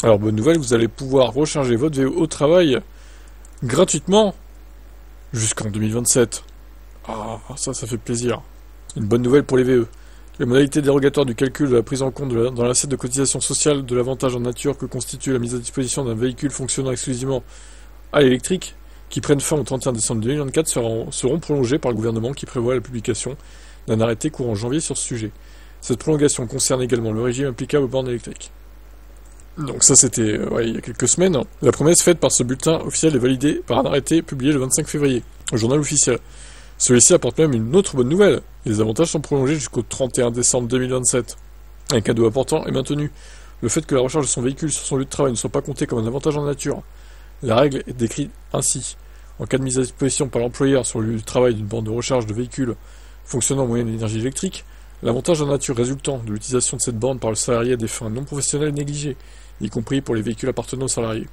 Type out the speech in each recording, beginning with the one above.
Alors, bonne nouvelle, vous allez pouvoir recharger votre VO au travail gratuitement jusqu'en 2027. Ah, ça fait plaisir. Une bonne nouvelle pour les VE. Les modalités dérogatoires du calcul de la prise en compte dans l'assiette de cotisation sociale de l'avantage en nature que constitue la mise à disposition d'un véhicule fonctionnant exclusivement à l'électrique, qui prennent fin au 31 décembre 2024, seront prolongées par le gouvernement qui prévoit la publication d'un arrêté courant janvier sur ce sujet. Cette prolongation concerne également le régime applicable aux bornes électriques. Donc ça c'était il y a quelques semaines. La promesse faite par ce bulletin officiel est validée par un arrêté publié le 25 février au journal officiel. Celui-ci apporte même une autre bonne nouvelle. Les avantages sont prolongés jusqu'au 31 décembre 2027. Un cadeau important est maintenu. Le fait que la recharge de son véhicule sur son lieu de travail ne soit pas comptée comme un avantage en nature. La règle est décrite ainsi. En cas de mise à disposition par l'employeur sur le lieu de travail d'une borne de recharge de véhicules fonctionnant au moyen d'énergie électrique, l'avantage en nature résultant de l'utilisation de cette borne par le salarié à des fins non professionnelles est négligé, y compris pour les véhicules appartenant aux salariés.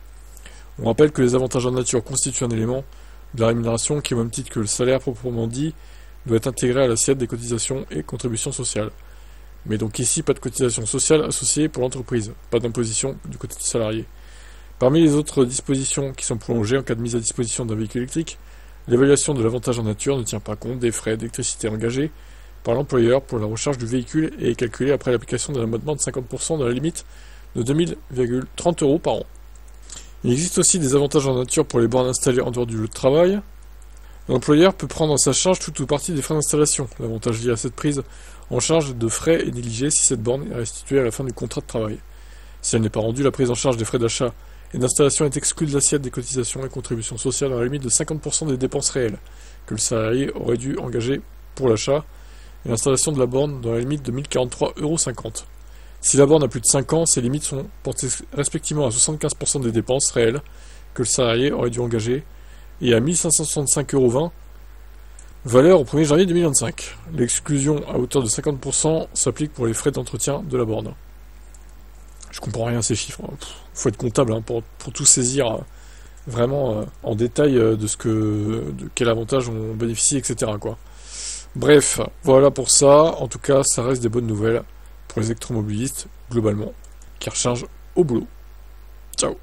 On rappelle que les avantages en nature constituent un élément de la rémunération qui, au même titre que le salaire proprement dit, doit être intégré à l'assiette des cotisations et contributions sociales. Mais donc ici, pas de cotisation sociale associée pour l'entreprise, pas d'imposition du côté du salarié. Parmi les autres dispositions qui sont prolongées en cas de mise à disposition d'un véhicule électrique, l'évaluation de l'avantage en nature ne tient pas compte des frais d'électricité engagés par l'employeur pour la recharge du véhicule et est calculée après l'application d'un abonnement de 50% dans la limite de 2000,30 € par an. Il existe aussi des avantages en nature pour les bornes installées en dehors du lieu de travail. L'employeur peut prendre en sa charge toute ou partie des frais d'installation. L'avantage lié à cette prise en charge de frais est négligé si cette borne est restituée à la fin du contrat de travail. Si elle n'est pas rendue, la prise en charge des frais d'achat et d'installation est exclue de l'assiette des cotisations et contributions sociales à la limite de 50% des dépenses réelles que le salarié aurait dû engager pour l'achat et l'installation de la borne dans la limite de 1043,50 €. Si la borne a plus de 5 ans, ces limites sont portées respectivement à 75% des dépenses réelles que le salarié aurait dû engager et à 1565,20 €, valeur au 1er janvier 2025. L'exclusion à hauteur de 50% s'applique pour les frais d'entretien de la borne. Je comprends rien à ces chiffres. Faut être comptable pour tout saisir vraiment en détail de quel avantage on bénéficie, etc. Bref, voilà pour ça. En tout cas, ça reste des bonnes nouvelles pour les électromobilistes, globalement, qui rechargent au boulot. Ciao.